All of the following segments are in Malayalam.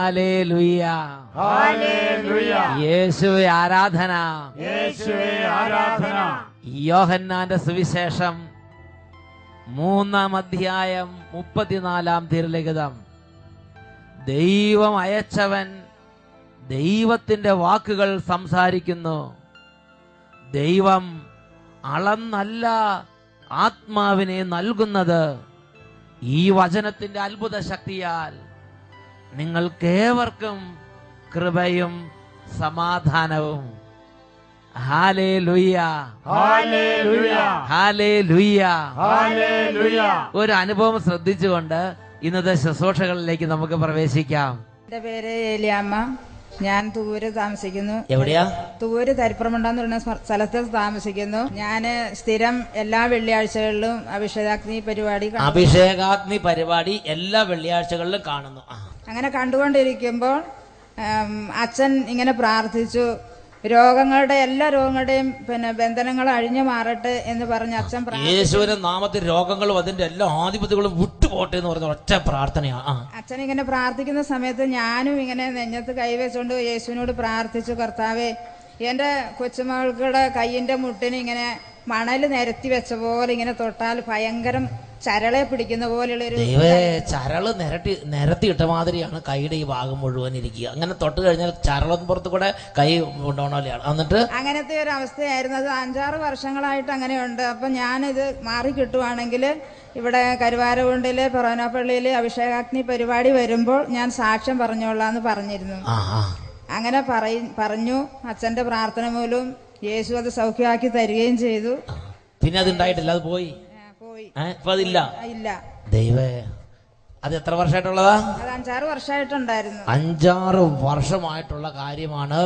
Hallelujah, hallelujah. യേശുവേ ആരാധന, യേശുവേ ആരാധന. യോഹന്നാന്റെ സുവിശേഷം 3-ാം അധ്യായം 34-ാം തിരുലിഖിതം. ദൈവം അയച്ചവൻ ദൈവത്തിന്റെ വാക്കുകൾ സംസാരിക്കുന്നു. ദൈവം അളന്നല്ല ആത്മാവിനെ നൽകുന്നത്. ഈ വചനത്തിന്റെ അത്ഭുത ശക്തിയാൽ നിങ്ങൾക്കേവർക്കും കൃപയും സമാധാനവും. Hallelujah, hallelujah, hallelujah, hallelujah. ഒരു അനുഭവം ശ്രദ്ധിച്ചുകൊണ്ട് ഇന്നത്തെ ശുശ്രൂഷകളിലേക്ക് നമുക്ക് പ്രവേശിക്കാം. എന്റെ പേര് ഏലിയാമ്മ. ഞാൻ തൂര് താമസിക്കുന്നു. എവിടെയാ? തൂര് തരിപ്പുറമുണ്ടെന്ന് പറയുന്ന സ്ഥലത്ത് താമസിക്കുന്നു. ഞാന് സ്ഥിരം എല്ലാ വെള്ളിയാഴ്ചകളിലും അഭിഷേകാഗ്നി പരിപാടി എല്ലാ വെള്ളിയാഴ്ചകളിലും കാണുന്നു. അങ്ങനെ കണ്ടുകൊണ്ടിരിക്കുമ്പോൾ അച്ഛൻ ഇങ്ങനെ പ്രാർത്ഥിച്ചു, എല്ലാ രോഗങ്ങളുടെയും ബന്ധനങ്ങൾ അഴിഞ്ഞു മാറട്ടെ എന്ന് പറഞ്ഞ് അച്ഛൻ യേശുവിന്റെ നാമത്തിൽ രോഗങ്ങളും അതിന്റെ എല്ലാ ആധിപത്യങ്ങളും വിട്ടുപോട്ടെ എന്ന് പറഞ്ഞ ഒറ്റ പ്രാർത്ഥനയാണ്. അച്ഛൻ ഇങ്ങനെ പ്രാർത്ഥിക്കുന്ന സമയത്ത് ഞാനും ഇങ്ങനെ നെഞ്ഞത്ത് കൈവച്ചുകൊണ്ട് യേശുവിനോട് പ്രാർത്ഥിച്ചു, കർത്താവേ, എന്റെ കൊച്ചുമകൾക്കുടെ കയ്യിന്റെ മുട്ടിന് ഇങ്ങനെ മണല് നിരത്തി വെച്ച പോലെ ഇങ്ങനെ തൊട്ടാൽ ഭയങ്കരം ചരളെ പിടിക്കുന്ന പോലെയുള്ളൊരു ചരള് നിരത്തിയിട്ട മാതിരിയാണ് കൈയുടെ ഈ ഭാഗം മുഴുവൻ ഇരിക്കുക. അങ്ങനെ തൊട്ട് കഴിഞ്ഞാൽ ചരളം പുറത്ത് കൂടെ കൈ കൊണ്ടുപോകണമല്ലാണ്. എന്നിട്ട് അങ്ങനത്തെ ഒരു അവസ്ഥയായിരുന്നു. അത് 5-6 വർഷങ്ങളായിട്ട് അങ്ങനെയുണ്ട്. അപ്പൊ ഞാനിത് മാറി കിട്ടുവാണെങ്കിൽ ഇവിടെ കരുവാരകുണ്ടില് ഫൊറോനാപ്പള്ളിയില് അഭിഷേകാഗ്നി പരിപാടി വരുമ്പോൾ ഞാൻ സാക്ഷ്യം പറഞ്ഞോളാന്ന് പറഞ്ഞിരുന്നു. അങ്ങനെ പറഞ്ഞു. അച്ഛന്റെ പ്രാർത്ഥന മൂലം യേശു അത് സൗഖ്യമാക്കി തരികയും ചെയ്തു. പിന്നെ അത് ഉണ്ടായിട്ടില്ല, അത് പോയി. അതില്ല. ദൈവേ, അത് എത്ര വർഷമായിട്ടുള്ളതാ? അത് 5-6 വർഷമായിട്ടുണ്ടായിരുന്നു. 5-6 വർഷമായിട്ടുള്ള കാര്യമാണ്.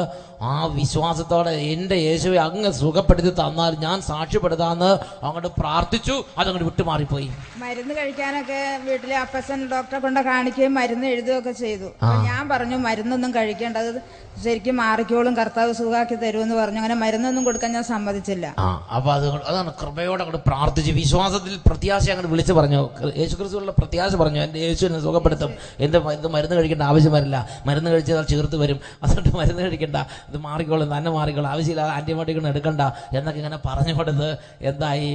ആ വിശ്വാസത്തോടെ എന്റെ യേശുവെ അങ്ങ് സുഖപ്പെടുത്തി തന്നാൽ ഞാൻ സാക്ഷ്യപ്പെടുത്താന്ന് അങ്ങോട്ട് പ്രാർത്ഥിച്ചു. അതങ്ങോട്ട് വിട്ടുമാറിപ്പോയി. മരുന്ന് കഴിക്കാനൊക്കെ വീട്ടിലെ അപ്പച്ചൻ ഡോക്ടറെ കൊണ്ട് കാണിക്കുകയും മരുന്ന് എഴുതുകയൊക്കെ ചെയ്തു. ഞാൻ പറഞ്ഞു, മരുന്നൊന്നും കഴിക്കേണ്ട, അത് ശരിക്കും മാറിക്കോളും, കർത്താവ് സുഖാക്കി തരുമെന്ന് പറഞ്ഞു. അങ്ങനെ മരുന്നൊന്നും കൊടുക്കാൻ ഞാൻ സമ്മതിച്ചില്ല. അപ്പൊ അതാണ് കൃപയോടെ അങ്ങോട്ട് പ്രാർത്ഥിച്ചു, വിശ്വാസത്തിൽ പ്രത്യാശ അങ്ങോട്ട് വിളിച്ചു പറഞ്ഞു. യേശു ക്രിസ്തുവിലുള്ള പ്രത്യാശ പറഞ്ഞു, എന്റെ യേശുവിനെ സുഖപ്പെടുത്തും, എന്റെ മരുന്ന് കഴിക്കേണ്ട ആവശ്യം വരില്ല, മരുന്ന് കഴിച്ചാൽ ചീർത്ത് വരും, അതുകൊണ്ട് മരുന്ന് കഴിക്കണ്ട, ഇത് മാറിക്കോളും, തന്നെ മാറിക്കോളും, ആവശ്യമില്ലാതെ ആന്റിബയോട്ടിക് എടുക്കണ്ട എന്നൊക്കെ ഇങ്ങനെ പറഞ്ഞു കൊടുത്ത് എന്തായി,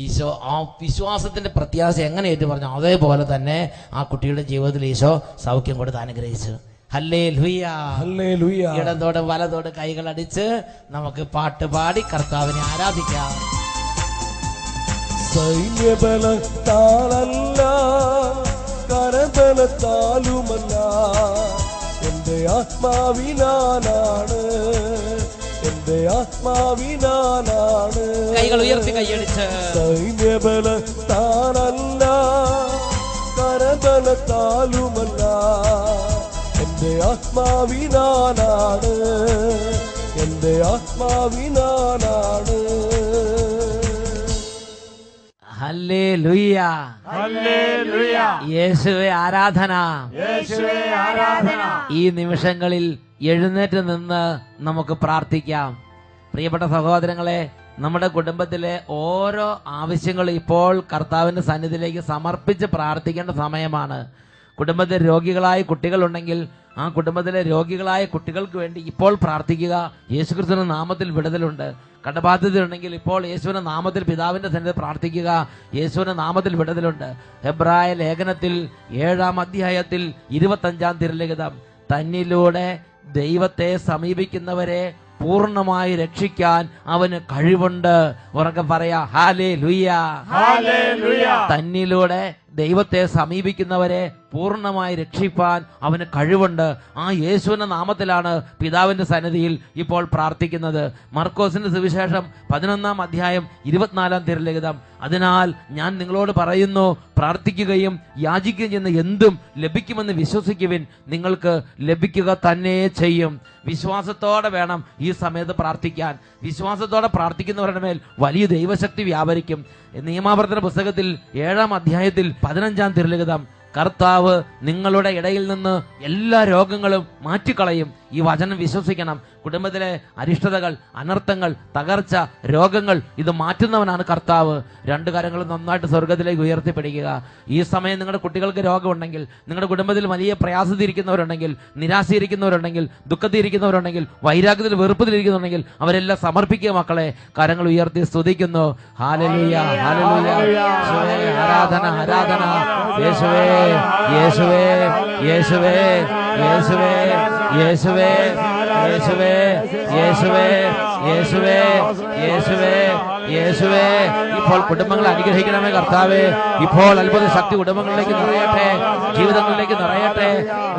ഈശോ ആ വിശ്വാസത്തിന്റെ പ്രത്യാശ എങ്ങനെ ഏറ്റു പറഞ്ഞു അതേപോലെ തന്നെ ആ കുട്ടിയുടെ ജീവിതത്തിൽ ഈശോ സൗഖ്യം കൊടുത്ത് അനുഗ്രഹിച്ചു. Hallelujah, hallelujah. ഇടത്തോട് വലത്തോട് കൈകൾ അടിച്ച് നമുക്ക് പാട്ട് പാടി കർത്താവിനെ ആരാധിക്കാം. സൈന്യബലത്താലല്ല കരബലത്താലുമല്ല, എന്റെ ആത്മാവിനാലാണ്, എന്റെ ആത്മാവിനാലാണ്. കൈകൾ ഉയർത്തി കൈയടിച്ച്. സൈന്യബലത്താലല്ല കരബലത്താലുമല്ല, എന്റെ ആത്മാവിനാലാണ്, എന്റെ ആത്മാവിനാലാണ്. Hallelujah, hallelujah. യേശുവേ ആരാധന, യേശുവേ ആരാധന. ഈ നിമിഷങ്ങളിൽ എഴുന്നേറ്റ് നിന്ന് നമുക്ക് പ്രാർത്ഥിക്കാം. പ്രിയപ്പെട്ട സഹോദരങ്ങളെ, നമ്മുടെ കുടുംബത്തിലെ ഓരോ ആവശ്യങ്ങളും ഇപ്പോൾ കർത്താവിന്റെ സന്നിധിയിലേക്ക് സമർപ്പിച്ച് പ്രാർത്ഥിക്കേണ്ട സമയമാണ്. കുടുംബത്തിൽ രോഗികളായ കുട്ടികളുണ്ടെങ്കിൽ ആ കുടുംബത്തിലെ രോഗികളായ കുട്ടികൾക്ക് വേണ്ടി ഇപ്പോൾ പ്രാർത്ഥിക്കുക. യേശുക്രിസ്തുവിന്റെ നാമത്തിൽ വിടുതലുണ്ട്. കടബാധ്യതയുണ്ടെങ്കിൽ ഇപ്പോൾ യേശുവിന്റെ നാമത്തിൽ പിതാവിന്റെ സന്നിധിയിൽ പ്രാർത്ഥിക്കുക. യേശുവിന്റെ നാമത്തിൽ വിടുതലുണ്ട്. ഹെബ്രായ ലേഖനത്തിൽ 7-ാം അധ്യായത്തിൽ 25-ാം തിരുലിഖിതം, തന്നിലൂടെ ദൈവത്തെ സമീപിക്കുന്നവരെ പൂർണ്ണമായി രക്ഷിക്കാൻ അവന് കഴിവുണ്ട്. ഉറക്കെ പറയാ, ഹല്ലേലൂയ, ഹല്ലേലൂയ. തന്നിലൂടെ ദൈവത്തെ സമീപിക്കുന്നവരെ പൂർണ്ണമായി രക്ഷിപ്പാൻ അവന് കഴിവുണ്ട്. ആ യേശുവിന്റെ നാമത്തിലാണ് പിതാവിന്റെ സന്നിധിയിൽ ഇപ്പോൾ പ്രാർത്ഥിക്കുന്നത്. മർക്കോസിന്റെ സുവിശേഷം 11-ാം അധ്യായം 24-ാം തിരുലിഖിതം, അതിനാൽ ഞാൻ നിങ്ങളോട് പറയുന്നു, പ്രാർത്ഥിക്കുകയും യാചിക്കുകയും ചെയ്യുന്ന എന്തും ലഭിക്കുമെന്ന് വിശ്വസിക്കുവിൻ, നിങ്ങൾക്ക് ലഭിക്കുക തന്നെ ചെയ്യും. വിശ്വാസത്തോടെ വേണം ഈ സമയത്ത് പ്രാർത്ഥിക്കാൻ. വിശ്വാസത്തോടെ പ്രാർത്ഥിക്കുന്നവരുടെ മേൽ വലിയ ദൈവശക്തി വ്യാപരിക്കും. നിയമാവർത്തന പുസ്തകത്തിൽ 7-ാം അധ്യായത്തിൽ 15-ാം തിരുലിഖിതം, കർത്താവ് നിങ്ങളുടെ ഇടയിൽ നിന്ന് എല്ലാ രോഗങ്ങളും മാറ്റിക്കളയും. ഈ വചനം വിശ്വസിക്കണം. കുടുംബത്തിലെ അരിഷ്ടതകൾ, അനർത്ഥങ്ങൾ, തകർച്ച, രോഗങ്ങൾ ഇത് മാറ്റുന്നവനാണ് കർത്താവ്. രണ്ട് കരങ്ങളും നന്നായിട്ട് സ്വർഗത്തിലേക്ക് ഉയർത്തിപ്പിടിക്കുക. ഈ സമയം നിങ്ങളുടെ കുട്ടികൾക്ക് രോഗമുണ്ടെങ്കിൽ, നിങ്ങളുടെ കുടുംബത്തിൽ വലിയ പ്രയാസത്തിരിക്കുന്നവരുണ്ടെങ്കിൽ, നിരാശയിരിക്കുന്നവരുണ്ടെങ്കിൽ, ദുഃഖത്തിരിക്കുന്നവരുണ്ടെങ്കിൽ, വൈരാഗ്യത്തിൽ വെറുപ്പത്തിലിരിക്കുന്നുണ്ടെങ്കിൽ അവരെല്ലാം സമർപ്പിക്കുക മക്കളെ. കരങ്ങൾ ഉയർത്തി സ്തുതിക്കുന്നു. Hallelujah, hallelujah. യേശുവേ ആരാധന, ആരാധന. യേശുവേ, യേശുവേ, യേശുവേ, യേശുവേ, യേശുവേ, യേശുവേ, യേശുവേ, യേശുവേ, യേശുവേ, യേശുവേ. ഇപ്പോൾ കുടുംബങ്ങളെ അനുഗ്രഹിക്കണമേ കർത്താവേ. ഇപ്പോൾ അത്ഭുത ശക്തി കുടുംബങ്ങളിലേക്ക് നിറയട്ടെ, ജീവിതങ്ങളിലേക്ക് നിറയട്ടെ,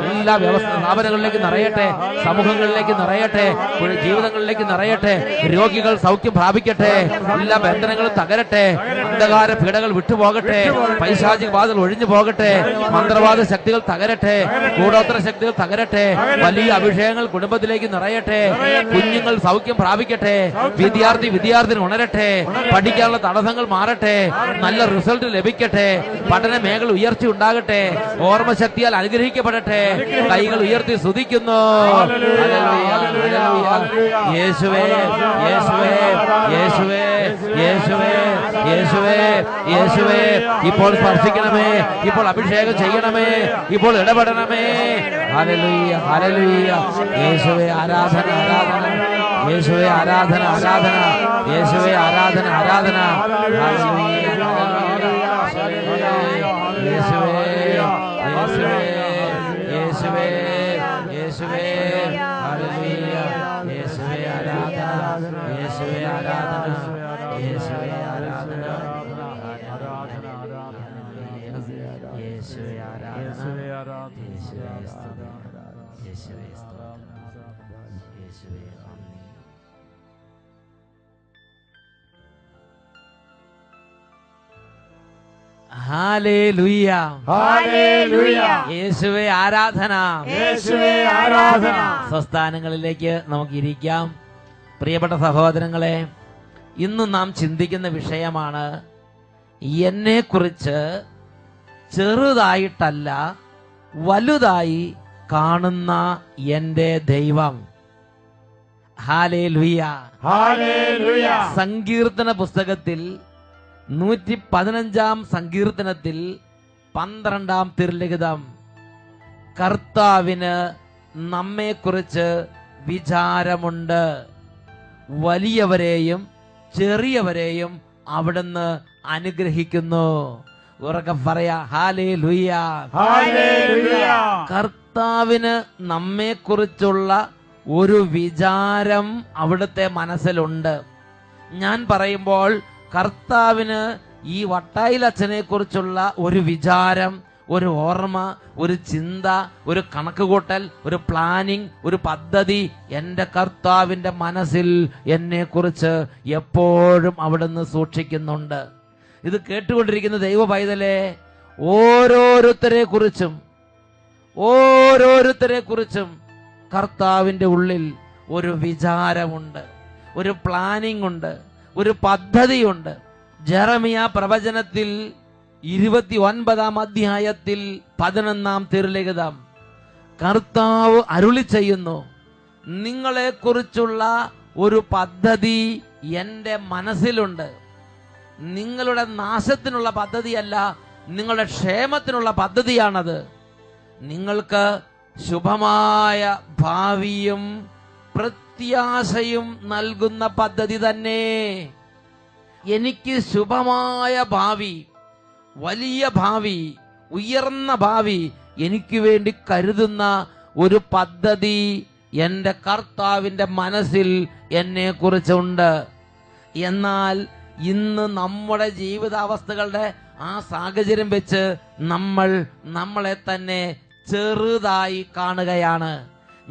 എല്ലാ സ്ഥാപനങ്ങളിലേക്ക് നിറയട്ടെ, സമൂഹങ്ങളിലേക്ക് നിറയട്ടെ, ജീവിതങ്ങളിലേക്ക് നിറയട്ടെ. രോഗികൾ സൗഖ്യം പ്രാപിക്കട്ടെ, എല്ലാ ബന്ധനങ്ങളും തകരട്ടെ, അന്ധകാര പീഡകൾ വിട്ടുപോകട്ടെ, പൈശാചിക ബാധകൾ ഒഴിഞ്ഞു പോകട്ടെ, മന്ത്രവാദ ശക്തികൾ തകരട്ടെ, കൂടോത്ര ശക്തികൾ തകരട്ടെ, വലിയ അഭിഷേകങ്ങൾ കുടുംബത്തിലേക്ക് നിറയട്ടെ, കുഞ്ഞുങ്ങൾ സൗഖ്യം പ്രാപിക്കട്ടെ, വിദ്യാർത്ഥിനി ഉണരട്ടെ, പഠിക്കാനുള്ള തടസ്സങ്ങൾ മാറട്ടെ, നല്ല റിസൾട്ട് ലഭിക്കട്ടെ, പഠന മേഖല ഉയർച്ച ഉണ്ടാകട്ടെ, ഓർമ്മശക്തിയാൽ അനുഗ്രഹിക്കപ്പെടട്ടെ. കൈകൾ ഉയർത്തി സ്തുതിക്കുന്നു. യേശുവേ, യേശുവേ, യേശുവേ, യേശുവേ, യേശുവേ, യേശുവേ. ഇപ്പോൾ സ്പർശിക്കണമേ, ഇപ്പോൾ അഭിഷേകം ചെയ്യണമേ, ഇപ്പോൾ ഇടപെടണമേ. Hallelujah, hallelujah. യേശുവേ ആരാധന, ആരാധന. യേശുവേ ആരാധന, ആരാധന. യേശുവേ ആരാധന, ആരാധന. Hallelujah, hallelujah. യേശുവേ, യേശുവേ, യേശുവേ, യേശുവേ. ഹല്ലേലൂയ. യേശുവേ ആരാധന, യേശുവേ ആരാധന, യേശുവേ ആരാധന. യേശുവേ ആരാധന, യേശുവേ സ്തോത്രം, യേശുവേ നന്ദി. Hallelujah, hallelujah. യേശുവേ ആരാധന, യേശുവേ ആരാധന. സ്വസ്ഥാനങ്ങളിലേക്ക് നമുക്ക് ഇരിക്കാം. പ്രിയപ്പെട്ട സഹോദരങ്ങളെ, ഇന്ന് നാം ചിന്തിക്കുന്ന വിഷയമാണ് എന്നെക്കുറിച്ച് ചെറുതായിട്ടല്ല വലുതായി കാണുന്ന എൻ്റെ ദൈവം. Hallelujah, hallelujah. സങ്കീർത്തന പുസ്തകത്തിൽ 115 സങ്കീർത്തനത്തിൽ 12 തിരുലിഖിതം, കർത്താവിന് നമ്മെക്കുറിച്ച് വിചാരമുണ്ട്, വലിയവരെയും ചെറിയവരെയും അവിടുന്ന് അനുഗ്രഹിക്കുന്നു. ഉറക്കെ പറയാ, ഹല്ലേലൂയ, ഹല്ലേലൂയ. കർത്താവിന് നമ്മെക്കുറിച്ചുള്ള ഒരു വിചാരം അവിടുത്തെ മനസ്സിലുണ്ട്. ഞാൻ പറയുമ്പോൾ കർത്താവിന് ഈ വട്ടായിലച്ഛനെ കുറിച്ചുള്ള ഒരു വിചാരം, ഒരു ഓർമ്മ, ഒരു ചിന്ത, ഒരു കണക്കുകൂട്ടൽ, ഒരു പ്ലാനിങ്, ഒരു പദ്ധതി എൻ്റെ കർത്താവിൻ്റെ മനസ്സിൽ എന്നെക്കുറിച്ച് എപ്പോഴും അവിടുന്ന് സൂക്ഷിക്കുന്നുണ്ട്. ഇത് കേട്ടുകൊണ്ടിരിക്കുന്ന ദൈവ പൈതലേ, ഓരോരുത്തരെ കുറിച്ചും കർത്താവിൻ്റെ ഉള്ളിൽ ഒരു വിചാരമുണ്ട്, ഒരു പ്ലാനിംഗ് ഉണ്ട്, ഒരു പദ്ധതിയുണ്ട്. ജെറമിയ പ്രവചനത്തിൽ 29 അധ്യായത്തിൽ 11 തിരുലിഖിതം, കർത്താവ് അരുളി ചെയ്യുന്നു, നിങ്ങളെക്കുറിച്ചുള്ള ഒരു പദ്ധതി എൻ്റെ മനസ്സിലുണ്ട്. നിങ്ങളുടെ നാശത്തിനുള്ള പദ്ധതിയല്ല, നിങ്ങളുടെ ക്ഷേമത്തിനുള്ള പദ്ധതിയാണത്. നിങ്ങൾക്ക് ശുഭമായ ഭാവിയും പ്രത്യാശയും നൽകുന്ന പദ്ധതി തന്നെ. എനിക്ക് ശുഭമായ ഭാവി, വലിയ ഭാവി, ഉയർന്ന ഭാവി എനിക്ക് വേണ്ടി കരുതുന്ന ഒരു പദ്ധതി എൻ്റെ കർത്താവിൻ്റെ മനസ്സിൽ എന്നെ കുറിച്ചുണ്ട്. എന്നാൽ ഇന്ന് നമ്മുടെ ജീവിതാവസ്ഥകളുടെ ആ സാഹചര്യം വെച്ച് നമ്മളെ തന്നെ ചെറുതായി കാണുകയാണ്.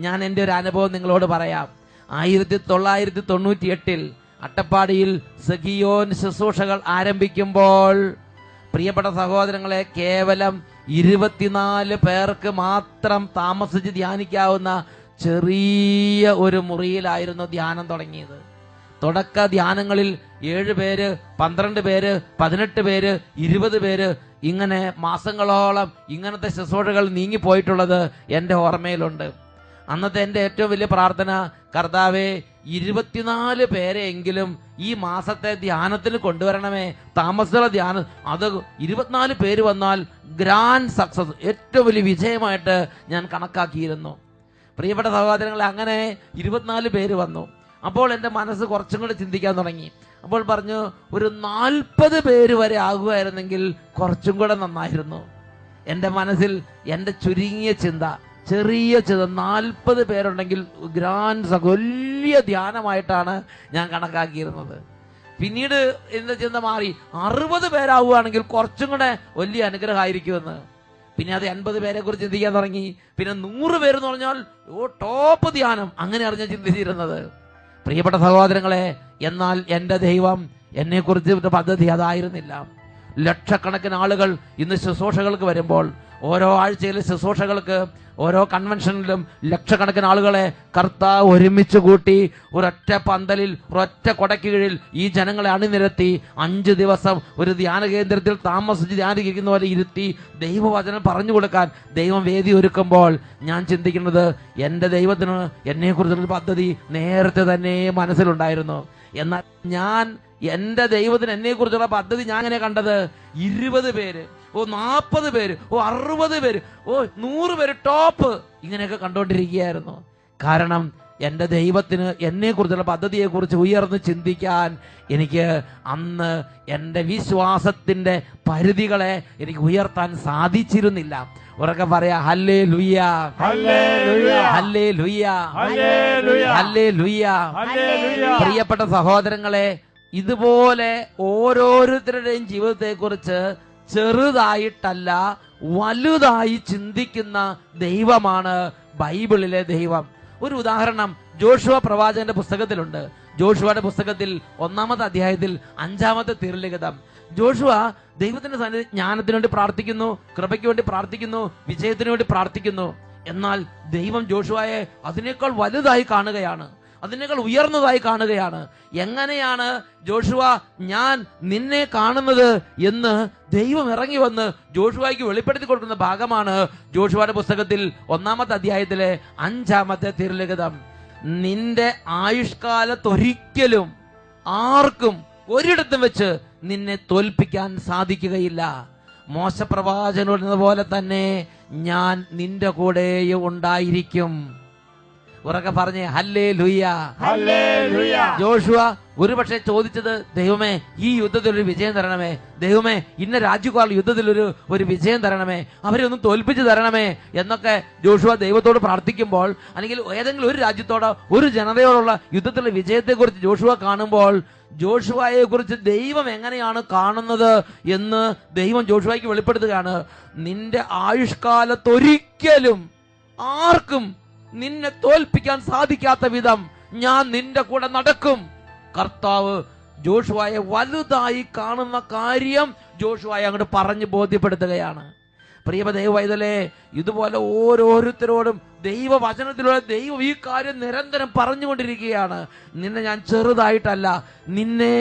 ഞാൻ എൻ്റെ ഒരു അനുഭവം നിങ്ങളോട് പറയാം. 1998 അട്ടപ്പാടിയിൽ സഖിയോൻ ശുശ്രൂഷകൾ ആരംഭിക്കുമ്പോൾ, പ്രിയപ്പെട്ട സഹോദരങ്ങളെ, കേവലം 24 പേർക്ക് മാത്രം താമസിച്ച് ധ്യാനിക്കാവുന്ന ചെറിയ ഒരു മുറിയിലായിരുന്നു ധ്യാനം തുടങ്ങിയത്. തുടക്ക ധ്യാനങ്ങളിൽ 7 പേര്, 12 പേര്, 18 പേര്, 20 പേര്, ഇങ്ങനെ മാസങ്ങളോളം ഇങ്ങനത്തെ ശുശ്രൂഷകൾ നീങ്ങിപ്പോയിട്ടുള്ളത് എൻ്റെ ഓർമ്മയിലുണ്ട്. അന്നത്തെ എൻ്റെ ഏറ്റവും വലിയ പ്രാർത്ഥന, കർത്താവേ 24 പേരെയെങ്കിലും ഈ മാസത്തെ ധ്യാനത്തിന് കൊണ്ടുവരണമേ. താമസമുള്ള ധ്യാനം, അത് 24 പേര് വന്നാൽ ഗ്രാൻഡ് സക്സസ്, ഏറ്റവും വലിയ വിജയമായിട്ട് ഞാൻ കണക്കാക്കിയിരുന്നു. പ്രിയപ്പെട്ട സഹോദരങ്ങളെ, അങ്ങനെ 24 പേര് വന്നു. അപ്പോൾ എൻ്റെ മനസ്സ് കുറച്ചും കൂടെ ചിന്തിക്കാൻ തുടങ്ങി. അപ്പോൾ പറഞ്ഞു, ഒരു 40 പേര് വരെ ആകുമായിരുന്നെങ്കിൽ കുറച്ചും കൂടെ നന്നായിരുന്നു. എൻ്റെ മനസ്സിൽ എൻ്റെ ചുരുങ്ങിയ ചിന്ത, ചെറിയ ചിന്ത, 40 പേരുണ്ടെങ്കിൽ വലിയ ധ്യാനമായിട്ടാണ് ഞാൻ കണക്കാക്കിയിരുന്നത്. പിന്നീട് എൻ്റെ ചിന്ത മാറി, 60 പേരാവുകയാണെങ്കിൽ കുറച്ചും കൂടെ വലിയ അനുഗ്രഹമായിരിക്കുമെന്ന്. പിന്നെ അത് 80 പേരെ കുറിച്ച് ചിന്തിക്കാൻ തുടങ്ങി. പിന്നെ 100 പേരെന്ന് പറഞ്ഞാൽ ടോപ്പ് ധ്യാനം, അങ്ങനെയാണ് ഞാൻ ചിന്തിച്ചിരുന്നത്. പ്രിയപ്പെട്ട സഹോദരങ്ങളെ, എന്നാൽ എൻ്റെ ദൈവം എന്നെക്കുറിച്ച് പദ്ധതി അതായിരുന്നില്ല. ലക്ഷക്കണക്കിന് ആളുകൾ ഇന്ന് ശുശ്രൂഷകൾക്ക് വരുമ്പോൾ, ഓരോ ആഴ്ചയിലെ ശുശ്രൂഷകൾക്ക്, ഓരോ കൺവെൻഷനിലും ലക്ഷക്കണക്കിന് ആളുകളെ കർത്താവ് ഒരുമിച്ച് കൂട്ടി ഒരൊറ്റ പന്തലിൽ, ഒരൊറ്റ കൊടയ്ക്ക് കീഴിൽ ഈ ജനങ്ങളെ അണിനിരത്തി 5 ദിവസം ഒരു ധ്യാന കേന്ദ്രത്തിൽ താമസിച്ച് ധ്യാനിക്കുന്ന പോലെ ഇരുത്തി ദൈവവചനം പറഞ്ഞു കൊടുക്കാൻ ദൈവം വേദി ഒരുക്കുമ്പോൾ ഞാൻ ചിന്തിക്കുന്നത്, എൻ്റെ ദൈവത്തിന് എന്നെക്കുറിച്ചുള്ള പദ്ധതി നേരത്തെ തന്നെ മനസ്സിലുണ്ടായിരുന്നു. എന്നാൽ ഞാൻ എൻ്റെ ദൈവത്തിന് എന്നെക്കുറിച്ചുള്ള പദ്ധതി ഞാൻ എങ്ങനെ കണ്ടത്? 20 പേര്, 40 പേര്, 60 പേര്, 100 പേര് ടോപ്പ്, ഇങ്ങനെയൊക്കെ കണ്ടുകൊണ്ടിരിക്കുകയായിരുന്നു. കാരണം എൻ്റെ ദൈവത്തിന് എന്നെക്കുറിച്ചുള്ള പദ്ധതിയെക്കുറിച്ച് ഉയർന്ന് ചിന്തിക്കാൻ എനിക്ക് അന്ന് എൻ്റെ വിശ്വാസത്തിൻ്റെ പരിധികളെ എനിക്ക് ഉയർത്താൻ സാധിച്ചിരുന്നില്ല. ഉറക്കെ പറയാ, hallelujah, hallelujah, hallelujah, hallelujah, hallelujah. Hallelujah. പ്രിയപ്പെട്ട സഹോദരങ്ങളെ, ഇതുപോലെ ഓരോരുത്തരുടെയും ജീവിതത്തെക്കുറിച്ച് ചെറുതായിട്ടല്ല വലുതായി ചിന്തിക്കുന്ന ദൈവമാണ് ബൈബിളിലെ ദൈവം. ഒരു ഉദാഹരണം ജോഷുവ പ്രവാചകന്റെ പുസ്തകത്തിലുണ്ട്. ജോഷുവയുടെ പുസ്തകത്തിൽ 1-ാമത്തെ അധ്യായത്തിൽ 5-ാമത്തെ തിരുലിഖിതം. ജോഷുവ ദൈവത്തിന്റെ സന്നിധി ജ്ഞാനത്തിന് വേണ്ടി പ്രാർത്ഥിക്കുന്നു, കൃപയ്ക്ക് വേണ്ടി പ്രാർത്ഥിക്കുന്നു, വിജയത്തിന് വേണ്ടി പ്രാർത്ഥിക്കുന്നു. എന്നാൽ ദൈവം ജോഷുവയെ അതിനേക്കാൾ വലുതായി കാണുകയാണ്, അതിനേക്കാൾ ഉയർന്നതായി കാണുകയാണ്. എങ്ങനെയാണ് ജോഷുവ ഞാൻ നിന്നെ കാണുന്നത് എന്ന് ദൈവം ഇറങ്ങി വന്ന് ജോഷുവയ്ക്ക് വെളിപ്പെടുത്തി കൊടുക്കുന്ന ഭാഗമാണ് ജോഷുവയുടെ പുസ്തകത്തിൽ 1-ാമത്തെ അധ്യായത്തിലെ 5-ാമത്തെ തിരുലിഖിതം. നിന്റെ ആയുഷ്കാലത്തൊരിക്കലും ആർക്കും ഒരിടത്തും വെച്ച് നിന്നെ തോൽപ്പിക്കാൻ സാധിക്കുകയില്ല. മോശപ്രവാചകനോട് പോലെ തന്നെ ഞാൻ നിന്റെ കൂടെയും ഉണ്ടായിരിക്കും. ഉറക്കെ പറഞ്ഞേ, ഹല്ലേലൂയ, ഹല്ലേലൂയ. ജോഷുവ ഒരുപക്ഷെ ചോദിച്ചത്, ദൈവമേ ഈ യുദ്ധത്തിൽ ഒരു വിജയം തരണമേ, ദൈവമേ ഇന്ന രാജ്യക്കാരുടെ യുദ്ധത്തിൽ ഒരു വിജയം തരണമേ, അവരെ ഒന്ന് തോൽപ്പിച്ച് തരണമേ എന്നൊക്കെ ജോഷുവ ദൈവത്തോട് പ്രാർത്ഥിക്കുമ്പോൾ, അല്ലെങ്കിൽ ഏതെങ്കിലും ഒരു രാജ്യത്തോടോ ഒരു ജനതയോടുള്ള യുദ്ധത്തിലുള്ള വിജയത്തെക്കുറിച്ച് ജോഷുവ കാണുമ്പോൾ, ജോഷുവയെ കുറിച്ച് ദൈവം എങ്ങനെയാണ് കാണുന്നത് എന്ന് ദൈവം ജോഷുവയ്ക്ക് വെളിപ്പെടുത്തുകയാണ്. നിന്റെ ആയുഷ്കാലത്തൊരിക്കലും ആർക്കും നിന്നെ തോൽപ്പിക്കാൻ സാധിക്കാത്ത വിധം ഞാൻ നിന്റെ കൂടെ നടക്കും. കർത്താവ് ജോഷുവയെ വലുതായി കാണുന്ന കാര്യം ജോഷുവയെ അങ്ങോട്ട് പറഞ്ഞ് ബോധ്യപ്പെടുത്തുകയാണ്. പ്രിയ ദൈവവൈതലേ, ഇതുപോലെ ഓരോരുത്തരോടും ദൈവവചനത്തിലൂടെ ദൈവം ഈ കാര്യം നിരന്തരം പറഞ്ഞുകൊണ്ടിരിക്കുകയാണ്. നിന്നെ ഞാൻ ചെറുതായിട്ടല്ല, നിന്നെ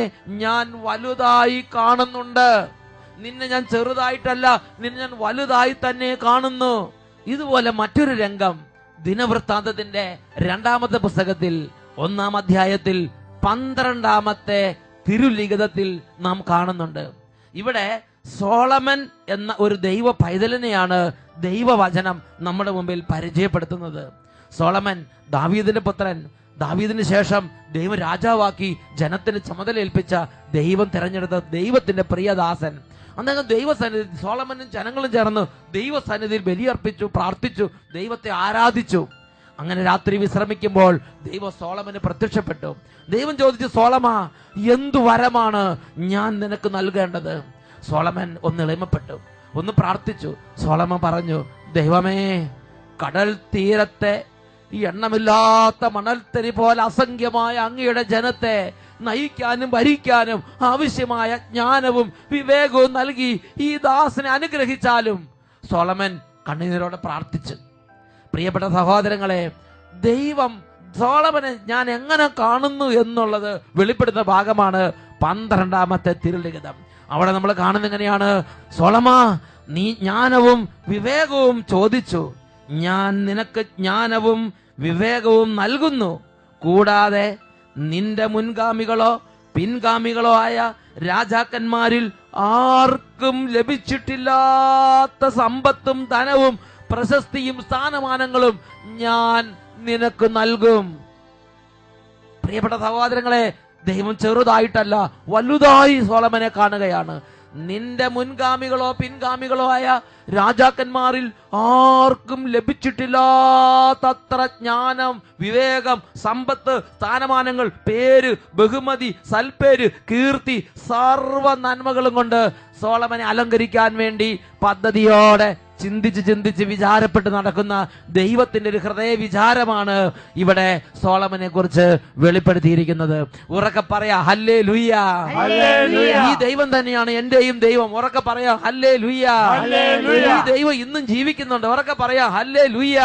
ഞാൻ വലുതായി കാണുന്നുണ്ട്. നിന്നെ ഞാൻ ചെറുതായിട്ടല്ല, നിന്നെ ഞാൻ വലുതായി തന്നെ കാണുന്നു. ഇതുപോലെ മറ്റൊരു രംഗം ദിനവൃത്താന്തത്തിന്റെ 2-ാമത്തെ പുസ്തകത്തിൽ 1-ാം അധ്യായത്തിൽ 12-ാമത്തെ തിരുലിഖിതത്തിൽ നാം കാണുന്നുണ്ട്. ഇവിടെ സോളമൻ എന്ന ഒരു ദൈവ പൈതലിനെയാണ് ദൈവവചനം നമ്മുടെ മുമ്പിൽ പരിചയപ്പെടുത്തുന്നത്. സോളമൻ ദാവീദിന്റെ പുത്രൻ, ദാവീദിന് ശേഷം ദൈവം രാജാവാക്കി ജനത്തിന് ചുമതല ഏൽപ്പിച്ച ദൈവം തെരഞ്ഞെടുത്ത ദൈവത്തിന്റെ പ്രിയദാസൻ. അദ്ദേഹം ദൈവസന്നിധി, സോളമനും ജനങ്ങളും ചേർന്ന് ദൈവസന്നിധിയിൽ ബലിയർപ്പിച്ചു, പ്രാർത്ഥിച്ചു, ദൈവത്തെ ആരാധിച്ചു. അങ്ങനെ രാത്രി വിശ്രമിക്കുമ്പോൾ ദൈവം സോളമന് പ്രത്യക്ഷപ്പെട്ടു. ദൈവം ചോദിച്ചു, സോളമാ, എന്തു വരമാണ് ഞാൻ നിനക്ക് നൽകേണ്ടത്? സോളമൻ ഒന്ന് എളിമപ്പെട്ടു, ഒന്ന് പ്രാർത്ഥിച്ചു. സോളമൻ പറഞ്ഞു, ദൈവമേ, കടൽ തീരത്തെ ഈ എണ്ണമില്ലാത്ത മണൽത്തരി പോലെ അസംഖ്യമായ അങ്ങയുടെ ജനത്തെ നയിക്കാനും ഭരിക്കാനും ആവശ്യമായ ജ്ഞാനവും വിവേകവും നൽകി ഈ ദാസനെ അനുഗ്രഹിച്ചാലും. സോളമൻ കണ്ണീരോടെ പ്രാർത്ഥിച്ചു. പ്രിയപ്പെട്ട സഹോദരങ്ങളെ, ദൈവം സോളമനെ ഞാൻ എങ്ങനെ കാണുന്നു എന്നുള്ളത് വെളിപ്പെടുന്ന ഭാഗമാണ് 12-ാമത്തെ തിരുലിഖിതം. അവിടെ നമ്മൾ കാണുന്ന എങ്ങനെയാണ്? സോളമാ, നീ ജ്ഞാനവും വിവേകവും ചോദിച്ചു, ഞാൻ നിനക്ക് ജ്ഞാനവും വിവേകവും നൽകുന്നു. കൂടാതെ നിന്റെ മുൻഗാമികളോ പിൻഗാമികളോ ആയ രാജാക്കന്മാരിൽ ആർക്കും ലഭിച്ചിട്ടില്ലാത്ത സമ്പത്തും ധനവും പ്രശസ്തിയും സ്ഥാനമാനങ്ങളും ഞാൻ നിനക്ക് നൽകും. പ്രിയപ്പെട്ട സഹോദരങ്ങളെ, ദൈവം ചെറുതായിട്ടല്ല വലുതായി സോളമനെ കാണുകയാണ്. നിന്റെ മുൻഗാമികളോ പിൻഗാമികളോ ആയ രാജാക്കന്മാരിൽ ആർക്കും ലഭിച്ചിട്ടില്ലാത്തത്ര ജ്ഞാനം, വിവേകം, സമ്പത്ത്, സ്ഥാനമാനങ്ങൾ, പേര്, ബഹുമതി, സൽപ്പേര്, കീർത്തി, സർവ നന്മകളും കൊണ്ട് സോളമനെ അലങ്കരിക്കാൻ വേണ്ടി പദ്ധതിയോടെ ചിന്തിച്ച് വിചാരപ്പെട്ട് നടക്കുന്ന ദൈവത്തിന്റെ ഒരു ഹൃദയ വിചാരമാണ് ഇവിടെ സോളമനെ കുറിച്ച് വെളിപ്പെടുത്തിയിരിക്കുന്നത്. ഉറക്കെ പറയാ ഹല്ലേലൂയ. ഈ ദൈവം തന്നെയാണ് എന്റെയും ദൈവം. ഉറക്കെ പറയാ ഹല്ലേലൂയ. ഈ ദൈവം ഇന്നും ജീവിക്കുന്നുണ്ട്. ഉറക്കെ പറയാ ഹല്ലേലൂയ.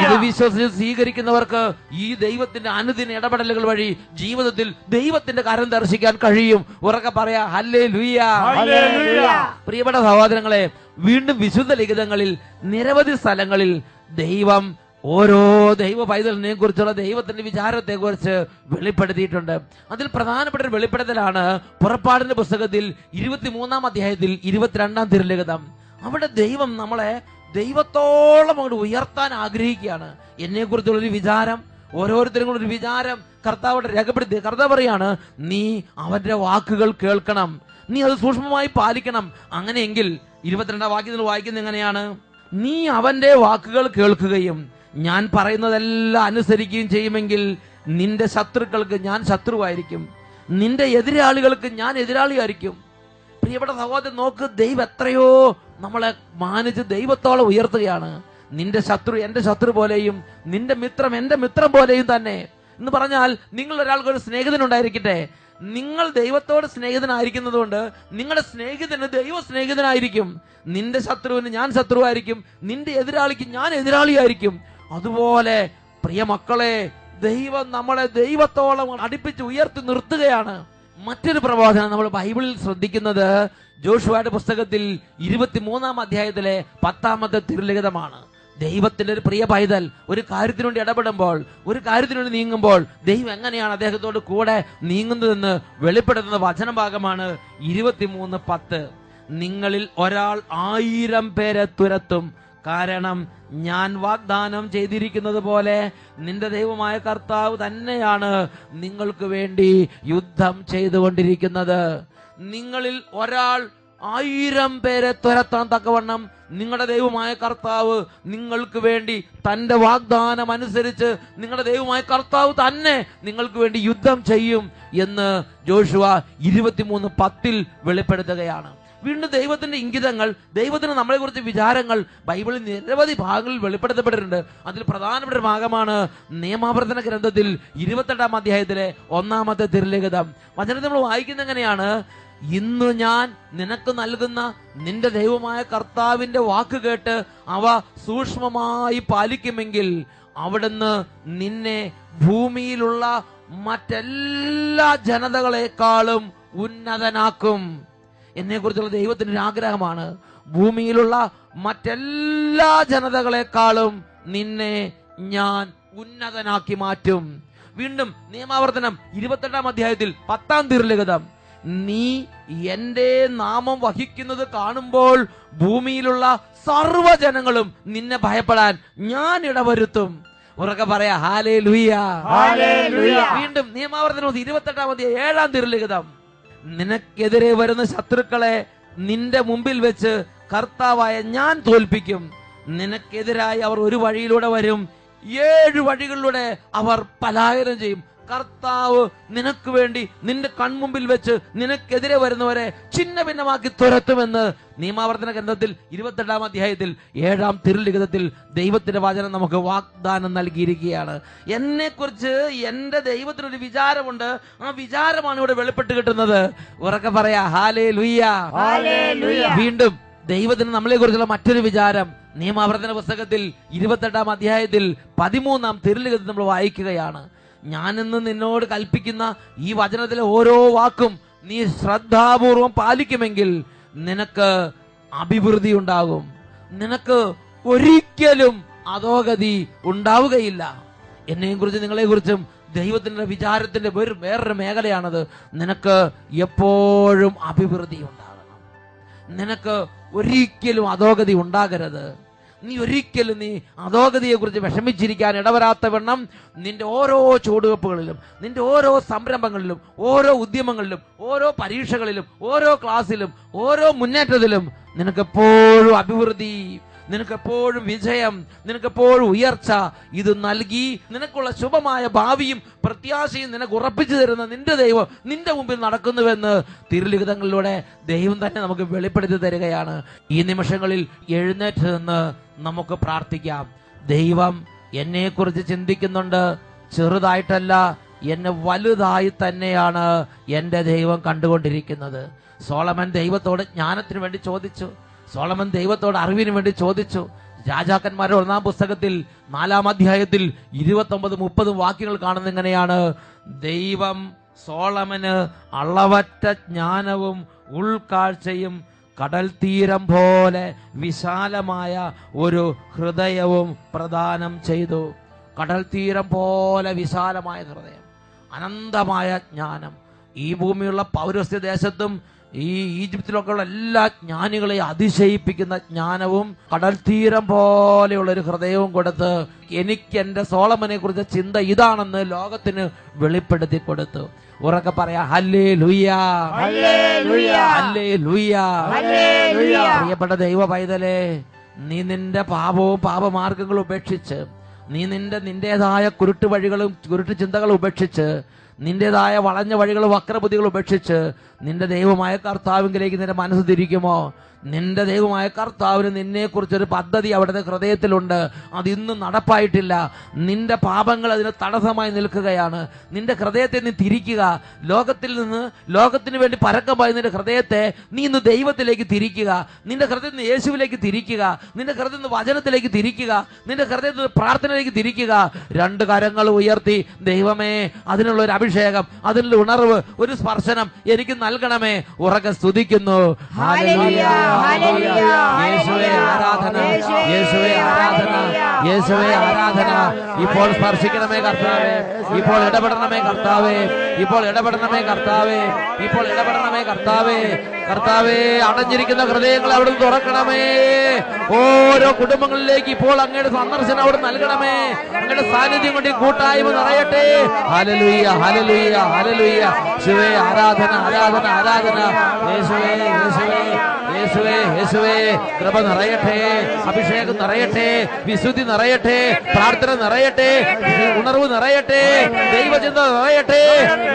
ഇത് വിശ്വസിച്ച് സ്വീകരിക്കുന്നവർക്ക് ഈ ദൈവത്തിന്റെ അനുദിന ഇടപെടലുകൾ വഴി ജീവിതത്തിൽ ദൈവത്തിന്റെ കരം ദർശിക്കാൻ കഴിയും. ഉറക്കെ പറയാ ഹല്ലേലൂയ. പ്രിയപ്പെട്ട സഹോദരങ്ങളെ, വീണ്ടും വിശുദ്ധ ലിഖിതങ്ങളിൽ നിരവധി സ്ഥലങ്ങളിൽ ദൈവം ഓരോ ദൈവ പൈതലിനെ കുറിച്ചുള്ള ദൈവത്തിന്റെ വിചാരത്തെ കുറിച്ച് വെളിപ്പെടുത്തിയിട്ടുണ്ട്. അതിൽ പ്രധാനപ്പെട്ട ഒരു വെളിപ്പെടുത്തലാണ് പുറപ്പാടിന്റെ പുസ്തകത്തിൽ 23-ാം അധ്യായത്തിൽ 22-ാം തിരുലിഖിതം. അവിടെ ദൈവം നമ്മളെ ദൈവത്തോളം അങ്ങോട്ട് ഉയർത്താൻ ആഗ്രഹിക്കുകയാണ്. എന്നെ കുറിച്ചുള്ളൊരു വിചാരം, ഓരോരുത്തരും കൂടെ ഒരു വിചാരം കർത്താവിടെ രേഖപ്പെടുത്തി. കർത്താവ് പറയാണ്, നീ അവന്റെ വാക്കുകൾ കേൾക്കണം, നീ അത് സൂക്ഷ്മമായി പാലിക്കണം. അങ്ങനെയെങ്കിൽ 22-ാം വാക്യത്തിൽ വായിക്കുന്നത് എങ്ങനെയാണ്? നീ അവന്റെ വാക്കുകൾ കേൾക്കുകയും ഞാൻ പറയുന്നതെല്ലാം അനുസരിക്കുകയും ചെയ്യുമെങ്കിൽ നിന്റെ ശത്രുക്കൾക്ക് ഞാൻ ശത്രുവായിരിക്കും, നിന്റെ എതിരാളികൾക്ക് ഞാൻ എതിരാളിയായിരിക്കും. പ്രിയപ്പെട്ട സഹോദരൻ, നോക്ക്, ദൈവം എത്രയോ നമ്മളെ മാനിച്ച് ദൈവത്തോളം ഉയർത്തുകയാണ്. നിന്റെ ശത്രു എന്റെ ശത്രു പോലെയും നിന്റെ മിത്രം എന്റെ മിത്രം പോലെയും തന്നെ എന്ന് പറഞ്ഞാൽ, നിങ്ങൾ ഒരാൾക്ക് ഒരു സ്നേഹിതനുണ്ടായിരിക്കട്ടെ, നിങ്ങൾ ദൈവത്തോട് സ്നേഹിതനായിരിക്കുന്നത് കൊണ്ട് നിങ്ങളുടെ സ്നേഹിതന് ദൈവ സ്നേഹിതനായിരിക്കും. നിന്റെ ശത്രുവിന് ഞാൻ ശത്രുവായിരിക്കും, നിന്റെ എതിരാളിക്ക് ഞാൻ എതിരാളിയായിരിക്കും. അതുപോലെ പ്രിയ മക്കളെ, ദൈവം നമ്മളെ ദൈവത്തോളം അടുപ്പിച്ച് ഉയർത്തി നിർത്തുകയാണ്. മറ്റൊരു പ്രബോധനം നമ്മൾ ബൈബിളിൽ ശ്രദ്ധിക്കുന്നത് ജോഷുവയുടെ പുസ്തകത്തിൽ 23-ാം അധ്യായത്തിലെ 10-ാമത്തെ തിരുലിഖിതമാണ്. ദൈവത്തിന്റെ ഒരു പ്രിയ പൈതൽ ഒരു കാര്യത്തിനു വേണ്ടി ഇടപെടുമ്പോൾ, ഒരു കാര്യത്തിനു വേണ്ടി നീങ്ങുമ്പോൾ ദൈവം എങ്ങനെയാണ് അദ്ദേഹത്തോട് കൂടെ നീങ്ങുന്നതെന്ന് വെളിപ്പെടുത്തുന്ന വചനഭാഗമാണ് 23:10. നിങ്ങളിൽ ഒരാൾ 1000 പേരെ തുരത്തും, കാരണം ഞാൻ വാഗ്ദാനം ചെയ്തിരിക്കുന്നത് പോലെ നിന്റെ ദൈവമായ കർത്താവ് തന്നെയാണ് നിങ്ങൾക്ക് വേണ്ടി യുദ്ധം ചെയ്തുകൊണ്ടിരിക്കുന്നത്. നിങ്ങളിൽ ഒരാൾ 1000 പേരെ തുരത്താൻ തക്കവണ്ണം നിങ്ങളുടെ ദൈവമായ കർത്താവ് നിങ്ങൾക്ക് വേണ്ടി തന്റെ വാഗ്ദാനം അനുസരിച്ച് നിങ്ങളുടെ ദൈവമായ കർത്താവ് തന്നെ നിങ്ങൾക്ക് വേണ്ടി യുദ്ധം ചെയ്യും എന്ന് ജോഷുവ 23:10 വെളിപ്പെടുത്തുകയാണ്. വീണ്ടും ദൈവത്തിന്റെ ഇംഗിതങ്ങൾ, ദൈവത്തിന് നമ്മളെ കുറിച്ച് വിചാരങ്ങൾ ബൈബിളിൽ നിരവധി ഭാഗങ്ങളിൽ വെളിപ്പെടുത്തപ്പെട്ടിട്ടുണ്ട്. അതിൽ പ്രധാനപ്പെട്ട ഒരു ഭാഗമാണ് നിയമാവർത്തന ഗ്രന്ഥത്തിൽ 28-ാം അധ്യായത്തിലെ 1-ാമത്തെ തിരുലിഖിതം. വചനത്തിൽ നമ്മൾ വായിക്കുന്നത് എങ്ങനെയാണ്? ഇന്ന് ഞാൻ നിനക്ക് നൽകുന്ന നിന്റെ ദൈവമായ കർത്താവിന്റെ വാക്ക് കേട്ട് അവ സൂക്ഷ്മമായി പാലിക്കുമെങ്കിൽ അവിടുന്ന് നിന്നെ ഭൂമിയിലുള്ള മറ്റെല്ലാ ജനതകളെക്കാളും ഉന്നതനാക്കും. എന്നെ കുറിച്ചുള്ള ദൈവത്തിന്റെ ഒരു ആഗ്രഹമാണ്, ഭൂമിയിലുള്ള മറ്റെല്ലാ ജനതകളെക്കാളും നിന്നെ ഞാൻ ഉന്നതനാക്കി മാറ്റും. വീണ്ടും നിയമാവർത്തനം 28-ാം അധ്യായത്തിൽ 10-ാം തിരുലിഖിതം. നീ എന്റെ നാമം വഹിക്കുന്നത് കാണുമ്പോൾ ഭൂമിയിലുള്ള സർവ്വജനങ്ങളും നിന്നെ ഭയപ്പെടാൻ ഞാൻ ഇടവരുത്തും. ഉറക്കെ പറയാ ഹല്ലേലൂയ. വീണ്ടും നിയമാവർത്തനം 28-ാം അധ്യായം 7-ാം തിരുലിഖിതം. നിനക്കെതിരെ വരുന്ന ശത്രുക്കളെ നിന്റെ മുമ്പിൽ വെച്ച് കർത്താവായ ഞാൻ തോൽപ്പിക്കും. നിനക്കെതിരായി അവർ ഒരു വഴിയിലൂടെ വരും, 7 വഴികളിലൂടെ അവർ പലായനം ചെയ്യും. കർത്താവ് നിനക്ക് വേണ്ടി നിന്റെ കൺമുമ്പിൽ വെച്ച് നിനക്കെതിരെ വരുന്നവരെ ഛിന്ന ഭിന്നമാക്കി തുരത്തുമെന്ന് നിയമാവർത്തന ഗ്രന്ഥത്തിൽ 28-ാം അധ്യായത്തിൽ 7-ാം തിരുലിഖിതത്തിൽ ദൈവത്തിന്റെ വചനം നമുക്ക് വാഗ്ദാനം നൽകിയിരിക്കുകയാണ്. എന്നെ കുറിച്ച് എന്റെ ദൈവത്തിനൊരു വിചാരമുണ്ട്. ആ വിചാരമാണ് ഇവിടെ വെളിപ്പെട്ട് കിട്ടുന്നത്. ഉറക്കെ പറയാ ഹല്ലേലൂയ. വീണ്ടും ദൈവത്തിന് നമ്മളെ കുറിച്ചുള്ള മറ്റൊരു വിചാരം നിയമാവർത്തന പുസ്തകത്തിൽ 28-ാം അധ്യായത്തിൽ 13-ാം തിരുലിഖിതത്തിൽ നമ്മൾ വായിക്കുകയാണ്. ഞാനിന്ന് നിന്നോട് കൽപ്പിക്കുന്ന ഈ വചനത്തിലെ ഓരോ വാക്കും നീ ശ്രദ്ധാപൂർവം പാലിക്കുമെങ്കിൽ നിനക്ക് അഭിവൃദ്ധി ഉണ്ടാകും, നിനക്ക് ഒരിക്കലും അധോഗതി ഉണ്ടാവുകയില്ല. എന്നെയും കുറിച്ച് നിങ്ങളെ കുറിച്ചും ദൈവത്തിന്റെ വിചാരത്തിന്റെ വേറൊരു മേഖലയാണത്. നിനക്ക് എപ്പോഴും അഭിവൃദ്ധി ഉണ്ടാകണം. നിനക്ക് ഒരിക്കലും അധോഗതി ഉണ്ടാകരുത്. നീ ഒരിക്കലും അധോഗതിയെ കുറിച്ച് വിഷമിച്ചിരിക്കാൻ ഇടവരാത്ത വണ്ണം നിന്റെ ഓരോ ചുവടുവെപ്പുകളിലും, നിന്റെ ഓരോ സംരംഭങ്ങളിലും, ഓരോ ഉദ്യമങ്ങളിലും, ഓരോ പരീക്ഷകളിലും, ഓരോ ക്ലാസ്സിലും, ഓരോ മുന്നേറ്റത്തിലും നിനക്കെപ്പോഴും അഭിവൃദ്ധി, നിനക്കെപ്പോഴും വിജയം, നിനക്കെപ്പോഴും ഉയർച്ച ഇത് നൽകി നിനക്കുള്ള ശുഭമായ ഭാവിയും പ്രത്യാശയും നിനക്ക് ഉറപ്പിച്ചു തരുന്ന നിന്റെ ദൈവം നിന്റെ മുമ്പിൽ നടക്കുന്നുവെന്ന് തിരുലിഖിതങ്ങളിലൂടെ ദൈവം തന്നെ നമുക്ക് വെളിപ്പെടുത്തി തരികയാണ്. ഈ നിമിഷങ്ങളിൽ എഴുന്നേറ്റ് നിന്ന് നമുക്ക് പ്രാർത്ഥിക്കാം. ദൈവം എന്നെക്കുറിച്ച് ചിന്തിക്കുന്നുണ്ട്. ചെറുതായിട്ടല്ല, എന്നെ വലുതായി തന്നെയാണ് എൻ്റെ ദൈവം കണ്ടുകൊണ്ടിരിക്കുന്നത്. സോളമൻ ദൈവത്തോട് ജ്ഞാനത്തിന് വേണ്ടി ചോദിച്ചു. സോളമൻ ദൈവത്തോട് അറിവിന് വേണ്ടി ചോദിച്ചു. രാജാക്കന്മാരുടെ 1-ാം പുസ്തകത്തിൽ 4-ാം അധ്യായത്തിൽ 29-30 വാക്യങ്ങൾ കാണുന്ന ഇങ്ങനെയാണ്: ദൈവം സോളമന് അളവറ്റ ജ്ഞാനവും ഉൾക്കാഴ്ചയും കടൽ തീരം പോലെ വിശാലമായ ഒരു ഹൃദയവും പ്രദാനം ചെയ്തു. കടൽ തീരം പോലെ വിശാലമായ ഹൃദയം, അനന്തമായ ജ്ഞാനം. ഈ ഭൂമിയുള്ള പൗരസ്ത്യ ദേശത്തും ഈ ഈജിപ്തിലൊക്കെ ഉള്ള എല്ലാ ജ്ഞാനികളെയും അതിശയിപ്പിക്കുന്ന ജ്ഞാനവും കടൽ തീരം പോലെയുള്ള ഒരു ഹൃദയവും കൊടുത്ത് എനിക്ക് എൻ്റെ സോളമനെ കുറിച്ച് ചിന്ത ഇതാണെന്ന് ലോകത്തിന് വെളിപ്പെടുത്തി കൊടുത്തു. ഉറക്കെ പറയാ ഹല്ലേലൂയ, ഹല്ലേലൂയ, ഹല്ലേലൂയ. ഹല്ലേലൂയ. പ്രിയപ്പെട്ട ദൈവ പൈതലേ, നീ നിന്റെ പാപവും പാപമാർഗങ്ങളും ഉപേക്ഷിച്ച്, നീ നിന്റേതായ കുരുട്ട് വഴികളും കുരുട്ട് ചിന്തകളും ഉപേക്ഷിച്ച്, നിന്റേതായ വളഞ്ഞ വഴികളും വക്രബുദ്ധികളും ഉപേക്ഷിച്ച് നിന്റെ ദൈവമായ കർത്താവിലേക്ക് നിന്റെ മനസ്സ് തിരിക്കുമോ? നിന്റെ ദൈവമായ കർത്താവിന് നിന്നെക്കുറിച്ചൊരു പദ്ധതി അവിടുത്തെ ഹൃദയത്തിലുണ്ട്. അതിന്നും നടപ്പായിട്ടില്ല. നിന്റെ പാപങ്ങൾ അതിന് തടസ്സമായി നിൽക്കുകയാണ്. നിന്റെ ഹൃദയത്തെ നീ തിരിക്കുക. ലോകത്തിൽ നിന്ന് ലോകത്തിന് വേണ്ടി പരക്കമായി നിന്റെ ഹൃദയത്തെ നീ ഇന്ന് ദൈവത്തിലേക്ക് തിരിക്കുക. നിന്റെ ഹൃദയത്തിൽ നിന്ന് യേശുവിലേക്ക് തിരിക്കുക. നിന്റെ ഹൃദയത്തിൽ നിന്ന് വചനത്തിലേക്ക് തിരിക്കുക. നിന്റെ ഹൃദയത്തിൽ നിന്ന് പ്രാർത്ഥനയിലേക്ക് തിരിക്കുക. 2 കരങ്ങൾ ഉയർത്തി, ദൈവമേ, അതിനുള്ള ഒരു അഭിഷേകം, അതിനുള്ള ഉണർവ്, ഒരു സ്പർശനം എനിക്ക് നൽകണമേ. ഉറക്കെ സ്തുതിക്കുന്നു. Hallelujah, hallelujah. യേശുവേ ആരാധന, യേശുവേ ആരാധന, യേശുവേ ആരാധന. ഇപ്പോൾ സ്പർശിക്കണമേ കർത്താവേ, ഇപ്പോൾ ഇടപെടണമേ കർത്താവേ, ഇപ്പോൾ ഇടപെടണമേ കർത്താവേ, ഇപ്പോൾ ഇടപെടണമേ കർത്താവേ. കർത്താവേ, അടഞ്ഞിരിക്കുന്ന ഹൃദയങ്ങളെ അവിടുന്ന് തുറക്കണമേ. ഓരോ കുടുംബങ്ങളിലേക്ക് ഇപ്പോൾ അങ്ങയുടെ സന്ദർശനം അവിടെ നൽകണമേ. അങ്ങയുടെ സാന്നിധ്യം കൊണ്ട് കൂട്ടായ്മ നിറയട്ടെ. Hallelujah, hallelujah, hallelujah. യേശുവേ ആരാധന, ആരാധന, ആരാധന. യേശുവേ, യേശുവേ, യേശുവേ, യേശുവേ. കൃപ നിറയട്ടെ, അഭിഷേകം നിറയട്ടെ, വിശുദ്ധി നിറയട്ടെ, പ്രാർത്ഥന നിറയട്ടെ, ഉണർവ് നിറയട്ടെ, ദൈവചിന്ത നിറയട്ടെ.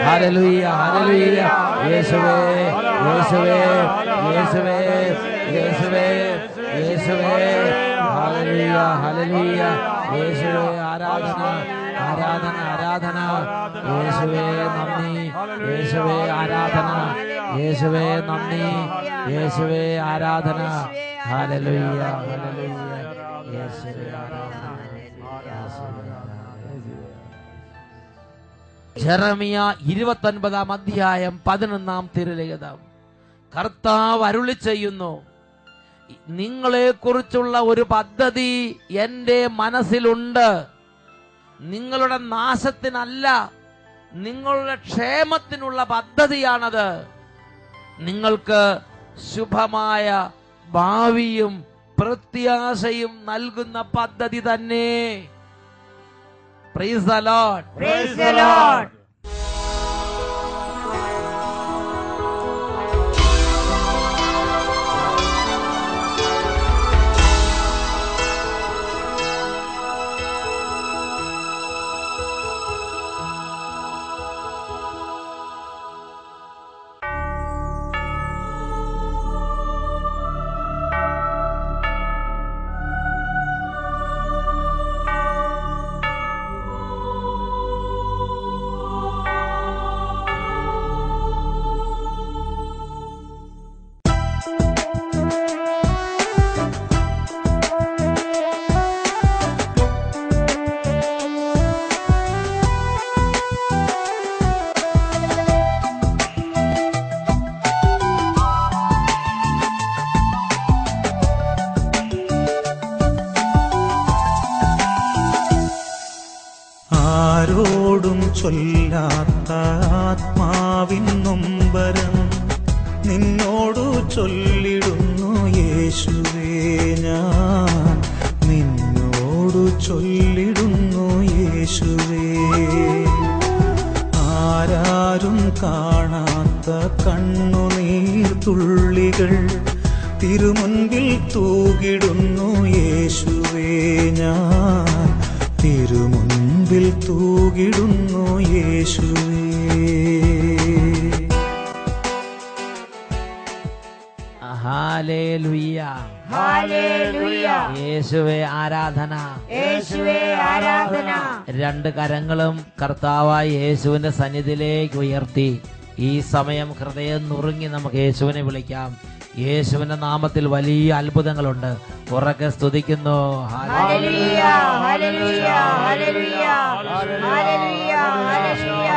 Hallelujah, hallelujah. യേശുവേ, യേശുവേ, യേശുവേ, യേശുവേ, യേശുവേ. Hallelujah, hallelujah. യേശുവേ ആരാധന, ആരാധന, ആരാധന. യേശുവേ നന്ദി, യേശുവേ ആരാധന, യേശുവേ നന്ദി, യേശുവേ ആരാധന. Hallelujah, hallelujah. യേശുവേ ആരാധന. ജെറമിയ 29-ാം അധ്യായം 11-ാം തിരുലിഖിതം. കർത്താവ് അരുളി ചെയ്യുന്നു, നിങ്ങളെ കുറിച്ചുള്ള ഒരു പദ്ധതി എന്റെ മനസ്സിലുണ്ട്. നിങ്ങളുടെ നാശത്തിനല്ല, നിങ്ങളുടെ ക്ഷേമത്തിനുള്ള പദ്ധതിയാണത്. നിങ്ങൾക്ക് ശുഭമായ ഭാവിയും പ്രത്യാശയും നൽകുന്ന പദ്ധതി തന്നെ. Praise the Lord, praise the Lord. ചൊല്ലാത്ത ആത്മാവിൻ നൊമ്പരം നിന്നോടു ചൊല്ലിടുന്നു യേശുവേ ഞാൻ, നിന്നോടു ചൊല്ലിടുന്നു യേശുവേ. ആരാരും കാണാത്ത കണ്ണുനീർ തുള്ളികൾ തിരുമുൻപിൽ തൂകിടുന്നു യേശുവേ ഞാൻ, തിരുമുൻപിൽ തൂകിടുന്നു യേശുവേ. Hallelujah, hallelujah. യേശുവേ ആരാധന. യേശുവേ ആരാധന. രണ്ട് കരങ്ങളും കർത്താവായ യേശുവിന്റെ സന്നിധിയിലേക്ക് ഉയർത്തി ഈ സമയം ഹൃദയം നുറുങ്ങി നമുക്ക് യേശുവിനെ വിളിക്കാം. യേശുവിന്റെ നാമത്തിൽ വലിയ അത്ഭുതങ്ങളുണ്ട്. ഉറക്കെ സ്തുതിക്കുന്നു. Hallelujah, hallelujah, hallelujah, hallelujah, hallelujah.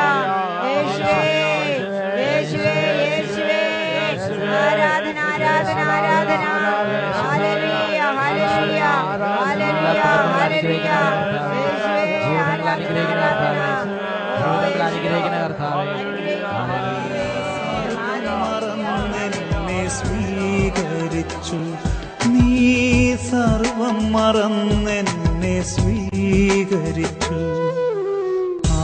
യേശുവേ, യേശുവേ, യേശുവേ. ആരാധന, ആരാധന, ആരാധന. Hallelujah, hallelujah, hallelujah, hallelujah. യേശുവേ, ആരാധന, ആരാധന. അനുഗ്രഹിക്കുന്ന കർത്താവേ, മറന്നെന്നെ സ്വീകരിച്ചു നീ, സർവം മറന്നെന്നെ സ്വീകരിച്ചു.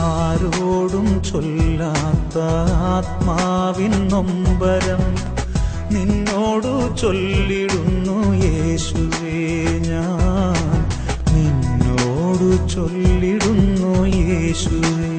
ആരോടും ചൊല്ലാത്ത ആത്മാവിൻ നൊമ്പരം നിന്നോടു ചൊല്ലിടുന്നു യേശുവേ ഞാൻ, നിന്നോടു ചൊല്ലിടുന്നു യേശുവേ.